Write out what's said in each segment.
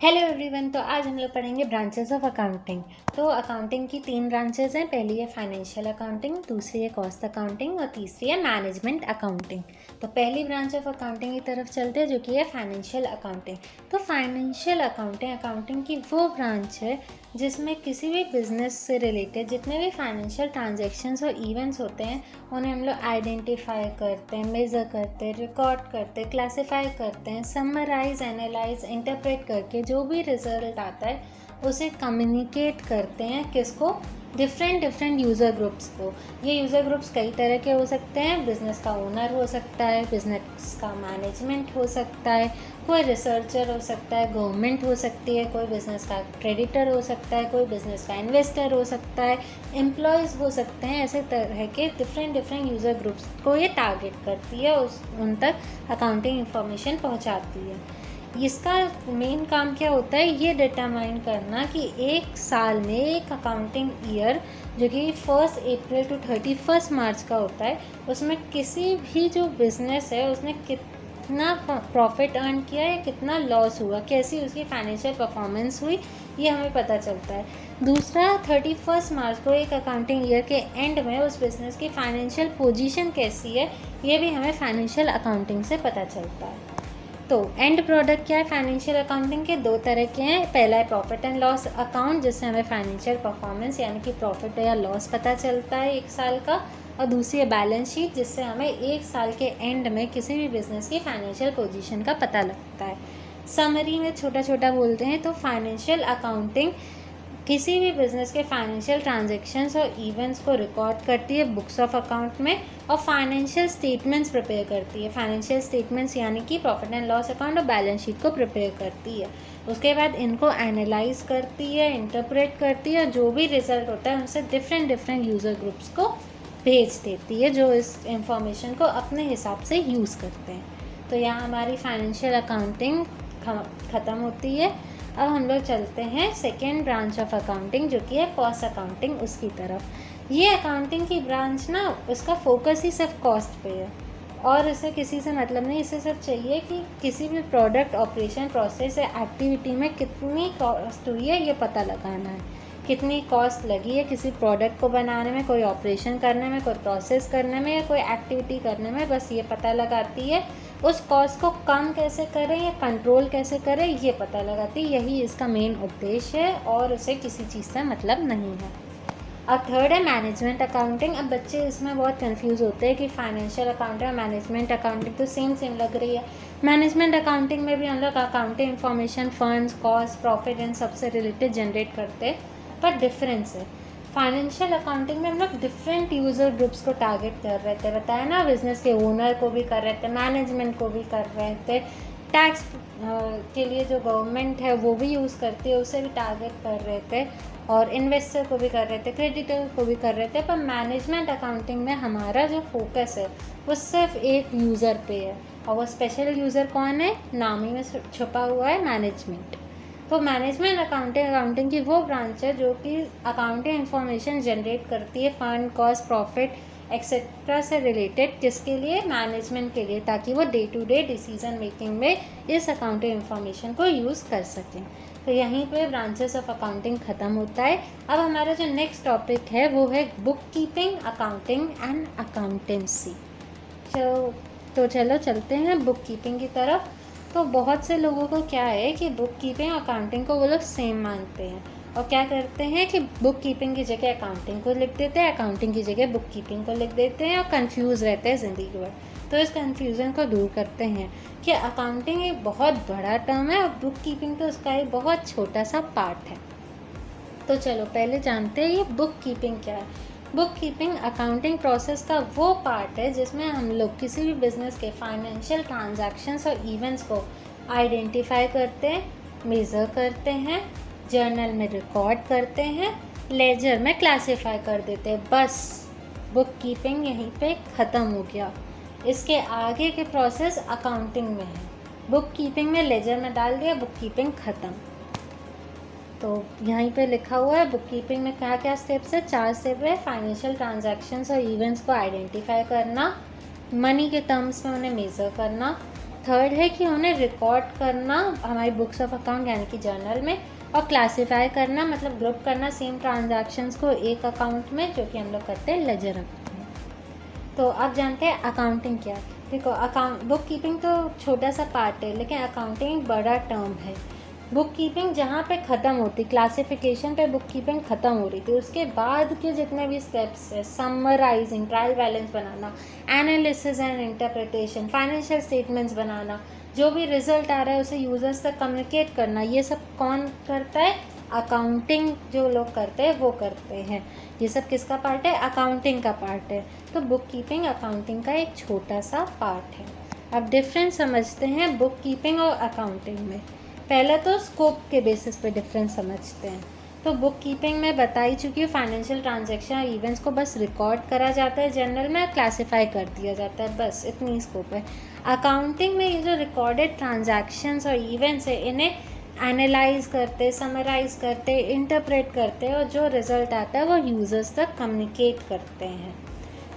Hello everyone. तो आज हम लोग पढ़ेंगे ब्रांचेस ऑफ अकाउंटिंग। तो अकाउंटिंग की 3 ब्रांचेस हैं। पहली है फाइनेंशियल अकाउंटिंग, दूसरी है कॉस्ट अकाउंटिंग और तीसरी है मैनेजमेंट अकाउंटिंग। तो पहली ब्रांच ऑफ अकाउंटिंग की तरफ चलते हैं जो कि है फाइनेंशियल अकाउंटिंग। तो फाइनेंशियल अकाउंटिंग की वो ब्रांच है जिसमें किसी भी बिजनेस से रिलेटेड जितने भी फाइनेंशियल ट्रांजेक्शन्स और इवेंट्स होते हैं उन्हें हम लोग आइडेंटिफाई करते हैं, मेज़र करते हैं, रिकॉर्ड करते हैं, क्लासीफाई करते हैं, समराइज, एनालाइज, इंटरप्रेट करके जो भी रिजल्ट आता है उसे कम्युनिकेट करते हैं। किसको? डिफरेंट यूज़र ग्रुप्स को। ये यूज़र ग्रुप्स कई तरह के हो सकते हैं। बिज़नेस का ओनर हो सकता है, बिज़नेस का मैनेजमेंट हो सकता है, कोई रिसर्चर हो सकता है, गवर्नमेंट हो सकती है, कोई बिज़नेस का क्रेडिटर हो सकता है, कोई बिज़नेस का इन्वेस्टर हो सकता है, एम्प्लॉयज़ हो सकते हैं। ऐसे तरह के डिफरेंट यूज़र ग्रुप्स को ये टारगेट करती है, उन तक अकाउंटिंग इंफॉर्मेशन पहुंचाती है। इसका मेन काम क्या होता है? ये डिटरमाइन करना कि एक साल में एक अकाउंटिंग ईयर जो कि 1 अप्रैल टू 31 मार्च का होता है उसमें किसी भी जो बिज़नेस है उसने कितना प्रॉफिट अर्न किया या कितना लॉस हुआ, कैसी उसकी फाइनेंशियल परफॉर्मेंस हुई, ये हमें पता चलता है। दूसरा, 31 मार्च को एक अकाउंटिंग ईयर के एंड में उस बिज़नेस की फाइनेंशियल पोजीशन कैसी है ये भी हमें फाइनेंशियल अकाउंटिंग से पता चलता है। तो एंड प्रोडक्ट क्या है? फाइनेंशियल अकाउंटिंग के 2 तरह के हैं। पहला है प्रॉफिट एंड लॉस अकाउंट जिससे हमें फाइनेंशियल परफॉर्मेंस यानी कि प्रॉफिट या लॉस पता चलता है एक साल का, और दूसरी है बैलेंस शीट जिससे हमें एक साल के एंड में किसी भी बिजनेस की फाइनेंशियल पोजीशन का पता लगता है। समरी में छोटा बोलते हैं तो फाइनेंशियल अकाउंटिंग किसी भी बिजनेस के फाइनेंशियल ट्रांजैक्शंस और इवेंट्स को रिकॉर्ड करती है बुक्स ऑफ अकाउंट में और फाइनेंशियल स्टेटमेंट्स प्रिपेयर करती है। फाइनेंशियल स्टेटमेंट्स यानी कि प्रॉफिट एंड लॉस अकाउंट और बैलेंस शीट को प्रिपेयर करती है। उसके बाद इनको एनालाइज करती है, इंटरप्रेट करती है और जो भी रिजल्ट होता है उनसे डिफरेंट यूज़र ग्रुप्स को भेज देती है जो इस इंफॉर्मेशन को अपने हिसाब से यूज़ करते हैं। तो यहाँ हमारी फाइनेंशियल अकाउंटिंग ख़त्म होती है। अब हम लोग चलते हैं सेकेंड ब्रांच ऑफ अकाउंटिंग जो कि है कॉस्ट अकाउंटिंग, उसकी तरफ। ये अकाउंटिंग की ब्रांच ना उसका फोकस ही सिर्फ कॉस्ट पे है और इसे किसी से मतलब नहीं। इसे सिर्फ चाहिए कि किसी भी प्रोडक्ट, ऑपरेशन, प्रोसेस या एक्टिविटी में कितनी कॉस्ट हुई है ये पता लगाना है। कितनी कॉस्ट लगी है किसी प्रोडक्ट को बनाने में, कोई ऑपरेशन करने में, कोई प्रोसेस करने में या कोई एक्टिविटी करने में, बस ये पता लगाती है। उस कॉस्ट को कम कैसे करें या कंट्रोल कैसे करें ये पता लगाती है। यही इसका मेन उद्देश्य है और उसे किसी चीज़ से मतलब नहीं है। अब थर्ड है मैनेजमेंट अकाउंटिंग। अब बच्चे इसमें बहुत कंफ्यूज होते हैं कि फाइनेंशियल अकाउंटिंग और मैनेजमेंट अकाउंटिंग तो सेम लग रही है। मैनेजमेंट अकाउंटिंग में भी हम लोग accounting information, funds, cost, profit in सबसे रिलेटेड जनरेट करते हैं, पर डिफरेंस है। फाइनेंशियल अकाउंटिंग में हम लोग डिफरेंट यूज़र ग्रुप्स को टारगेट कर रहे थे, बताया ना। बिजनेस के ओनर को भी कर रहे थे, मैनेजमेंट को भी कर रहे थे, टैक्स के लिए जो गवर्नमेंट है वो भी यूज़ करती है उसे भी टारगेट कर रहे थे, और इन्वेस्टर को भी कर रहे थे, क्रेडिटर को भी कर रहे थे। पर मैनेजमेंट अकाउंटिंग में हमारा जो फोकस है वो सिर्फ एक यूज़र पे है, और वो स्पेशल यूज़र कौन है? नाम ही में छुपा हुआ है, मैनेजमेंट। तो मैनेजमेंट अकाउंटिंग की वो ब्रांच है जो कि अकाउंटिंग इंफॉर्मेशन जनरेट करती है फंड, कॉस्ट, प्रॉफिट एक्सेट्रा से रिलेटेड। किसके लिए? मैनेजमेंट के लिए, ताकि वो day to day decision making में इस अकाउंटिंग इंफॉर्मेशन को यूज़ कर सकें। तो यहीं पे ब्रांचेस ऑफ अकाउंटिंग ख़त्म होता है। अब हमारा जो नेक्स्ट टॉपिक है वो है book keeping, accounting and accountancy. तो चलो चलते हैं बुक कीपिंग की तरफ। तो बहुत से लोगों को क्या है कि बुक कीपिंग और अकाउंटिंग को वो लोग सेम मानते हैं और क्या करते हैं कि बुक कीपिंग की जगह अकाउंटिंग को लिख देते हैं, अकाउंटिंग की जगह बुक कीपिंग को लिख देते हैं और कंफ्यूज रहते हैं ज़िंदगी भर। तो इस कन्फ्यूज़न को दूर करते हैं कि अकाउंटिंग एक बहुत बड़ा टर्म है और बुक कीपिंग तो उसका एक बहुत छोटा सा पार्ट है। तो चलो पहले जानते हैं ये बुक कीपिंग क्या है। बुक कीपिंग अकाउंटिंग प्रोसेस का वो पार्ट है जिसमें हम लोग किसी भी बिजनेस के फाइनेंशियल ट्रांजैक्शंस और इवेंट्स को आइडेंटिफाई करते हैं, मेज़र करते हैं, जर्नल में रिकॉर्ड करते हैं, लेजर में क्लासीफाई कर देते हैं। बस बुक कीपिंग यहीं पे ख़त्म हो गया। इसके आगे के प्रोसेस अकाउंटिंग में है। बुक कीपिंग में लेजर में डाल दिया, बुक कीपिंग ख़त्म। तो यहीं पे लिखा हुआ है बुक कीपिंग में क्या क्या स्टेप्स है? 4 स्टेप है। फाइनेंशियल ट्रांजैक्शंस और इवेंट्स को आइडेंटिफाई करना, मनी के टर्म्स में उन्हें मेज़र करना, थर्ड है कि उन्हें रिकॉर्ड करना हमारी बुक्स ऑफ अकाउंट यानी कि जर्नल में, और क्लासीफाई करना मतलब ग्रुप करना सेम ट्रांजैक्शंस को एक अकाउंट में, जो कि हम लोग करते हैं लेजर रखते हैं। तो अब जानते हैं अकाउंटिंग क्या है। देखो, बुक कीपिंग तो छोटा सा पार्ट है, लेकिन अकाउंटिंग बड़ा टर्म है। बुक कीपिंग जहाँ पे ख़त्म होती, क्लासिफिकेशन पे बुक कीपिंग ख़त्म हो रही थी, उसके बाद के जितने भी स्टेप्स है, समराइजिंग, ट्रायल बैलेंस बनाना, analysis and interpretation, financial statements बनाना, जो भी रिजल्ट आ रहा है उसे यूज़र्स तक कम्युनिकेट करना, ये सब कौन करता है? अकाउंटिंग जो लोग करते हैं वो करते हैं। ये सब किसका पार्ट है? अकाउंटिंग का पार्ट है। तो बुक कीपिंग अकाउंटिंग का एक छोटा सा पार्ट है। अब डिफरेंस समझते हैं बुक कीपिंग और अकाउंटिंग में। पहले तो स्कोप के बेसिस पे डिफरेंस समझते हैं। तो बुक कीपिंग में बताई चुकी है, फाइनेंशियल ट्रांजैक्शन और इवेंट्स को बस रिकॉर्ड करा जाता है जर्नल में, क्लासीफाई कर दिया जाता है, बस इतनी स्कोप है। अकाउंटिंग में ये जो रिकॉर्डेड ट्रांजैक्शंस और इवेंट्स है, इन्हें एनालाइज करते, समराइज करते, इंटरप्रेट करते, और जो रिज़ल्ट आता है वो यूज़र्स तक कम्युनिकेट करते हैं।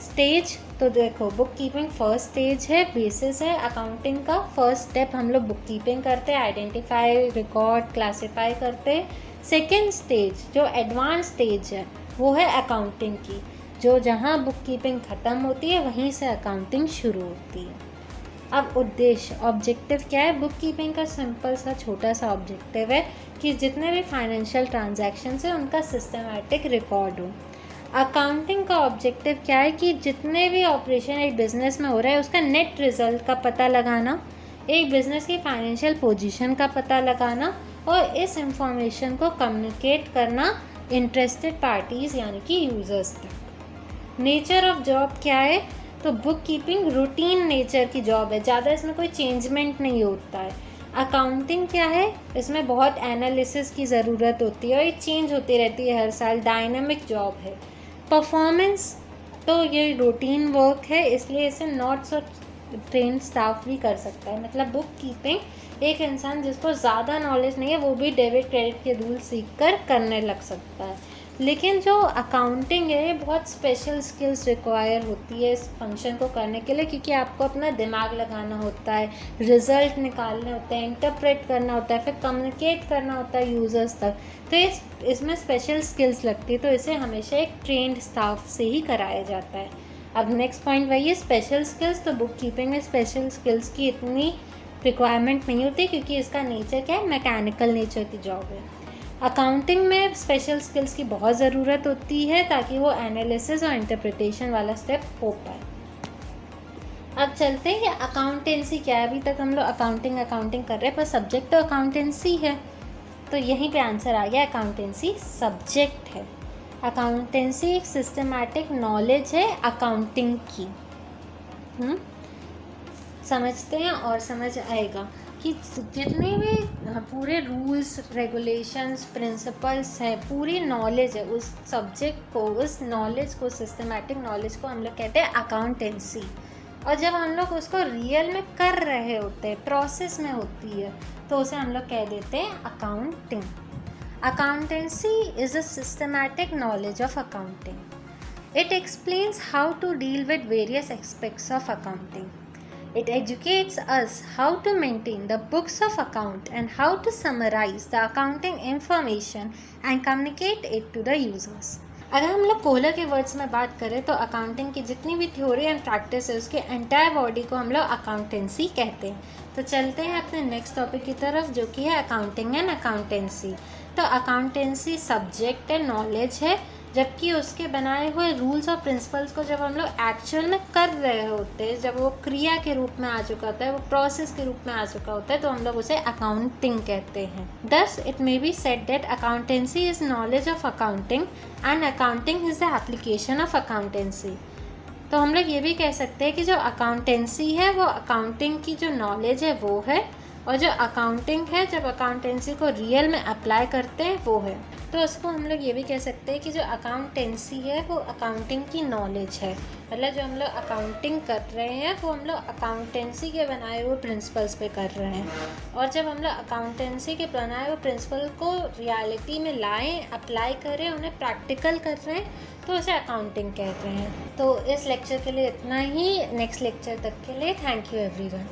स्टेज तो देखो, बुक कीपिंग फर्स्ट स्टेज है, बेसिस है अकाउंटिंग का। फर्स्ट स्टेप हम लोग बुक कीपिंग करते हैं, आइडेंटिफाई, रिकॉर्ड, क्लासीफाई करते हैं। सेकेंड स्टेज जो एडवांस स्टेज है वो है अकाउंटिंग की, जो जहाँ बुक कीपिंग ख़त्म होती है वहीं से अकाउंटिंग शुरू होती है। अब उद्देश्य, ऑब्जेक्टिव क्या है बुक कीपिंग का? सिंपल सा छोटा सा ऑब्जेक्टिव है कि जितने भी फाइनेंशियल ट्रांजैक्शंस हैं उनका सिस्टमैटिक रिकॉर्ड हो। अकाउंटिंग का ऑब्जेक्टिव क्या है कि जितने भी ऑपरेशन एक बिज़नेस में हो रहा है उसका नेट रिज़ल्ट का पता लगाना, एक बिज़नेस की फाइनेंशियल पोजीशन का पता लगाना, और इस इंफॉर्मेशन को कम्युनिकेट करना इंटरेस्टेड पार्टीज़ यानी कि यूज़र्स तक। नेचर ऑफ जॉब क्या है? तो बुक कीपिंग रूटीन नेचर की जॉब है, ज़्यादा इसमें कोई चेंजमेंट नहीं होता है। अकाउंटिंग क्या है? इसमें बहुत एनालिसिस की ज़रूरत होती है और ये चेंज होती रहती है हर साल, डायनामिक जॉब है। परफॉर्मेंस तो ये रूटीन वर्क है, इसलिए इसे नॉट्स और ट्रेंड स्टाफ भी कर सकता है। मतलब बुक कीपिंग एक इंसान जिसको ज़्यादा नॉलेज नहीं है वो भी डेबिट क्रेडिट के रूल सीख कर करने लग सकता है। लेकिन जो अकाउंटिंग है ये बहुत स्पेशल स्किल्स रिक्वायर होती है इस फंक्शन को करने के लिए, क्योंकि आपको अपना दिमाग लगाना होता है, रिज़ल्ट निकालने होते हैं, इंटरप्रेट करना होता है, फिर कम्युनिकेट करना होता है यूज़र्स तक। तो इसमें स्पेशल स्किल्स लगती है, तो इसे हमेशा एक ट्रेंड स्टाफ से ही कराया जाता है। अब नेक्स्ट पॉइंट वही है स्पेशल स्किल्स। तो बुक कीपिंग में स्पेशल स्किल्स की इतनी रिक्वायरमेंट नहीं होती, क्योंकि इसका नेचर क्या है? मैकेनिकल नेचर की जॉब है। अकाउंटिंग में स्पेशल स्किल्स की बहुत ज़रूरत होती है ताकि वो एनालिसिस और इंटरप्रिटेशन वाला स्टेप हो पाए। अब चलते हैं कि अकाउंटेंसी क्या है। अभी तक हम लोग अकाउंटिंग कर रहे हैं, पर सब्जेक्ट तो अकाउंटेंसी है, तो यहीं पे आंसर आ गया, अकाउंटेंसी सब्जेक्ट है। अकाउंटेंसी एक सिस्टमैटिक नॉलेज है अकाउंटिंग की। समझते हैं और समझ आएगा कि जितने भी पूरे रूल्स, रेगुलेशंस, प्रिंसिपल्स हैं, पूरी नॉलेज है उस सब्जेक्ट को, उस नॉलेज को, सिस्टमैटिक नॉलेज को हम लोग कहते हैं अकाउंटेंसी। और जब हम लोग उसको रियल में कर रहे होते हैं, प्रोसेस में होती है, तो उसे हम लोग कह देते हैं accounting. Accountancy is a systematic knowledge of accounting. It explains how to deal with various aspects of accounting. It educates us how to maintain the books of account and how to summarize the accounting information and communicate it to the users. अगर हम लोग Kohler के words में बात करें तो accounting की जितनी भी थ्योरी एंड प्रैक्टिस है उसके एंटायर बॉडी को हम लोग अकाउंटेंसी कहते हैं। तो चलते हैं अपने नेक्स्ट टॉपिक की तरफ, जो कि है अकाउंटिंग एंड अकाउंटेंसी। तो अकाउंटेंसी सब्जेक्ट है, नॉलेज है, जबकि उसके बनाए हुए रूल्स और प्रिंसिपल्स को जब हम लोग एक्चुअल में कर रहे होते हैं, जब वो क्रिया के रूप में आ चुका होता है, वो प्रोसेस के रूप में आ चुका होता है, तो हम लोग उसे अकाउंटिंग कहते हैं। Thus, it may be said that accountancy is knowledge of accounting and accounting is the application of accountancy. तो हम लोग ये भी कह सकते हैं कि जो अकाउंटेंसी है वो अकाउंटिंग की जो नॉलेज है वो है, और जो अकाउंटिंग है जब अकाउंटेंसी को रियल में अप्लाई करते हैं वो है। तो उसको हम लोग ये भी कह सकते हैं कि जो अकाउंटेंसी है वो अकाउंटिंग की नॉलेज है। मतलब जो हम लोग अकाउंटिंग कर रहे हैं वो हम लोग अकाउंटेंसी के बनाए हुए प्रिंसिपल्स पे कर रहे हैं, और जब हम लोग अकाउंटेंसी के बनाए हुए प्रिंसिपल को रियलिटी में लाएं, अप्लाई करें, उन्हें प्रैक्टिकल कर रहे हैं, तो उसे अकाउंटिंग कहते हैं। तो इस लेक्चर के लिए इतना ही। नेक्स्ट लेक्चर तक के लिए थैंक यू एवरीवन।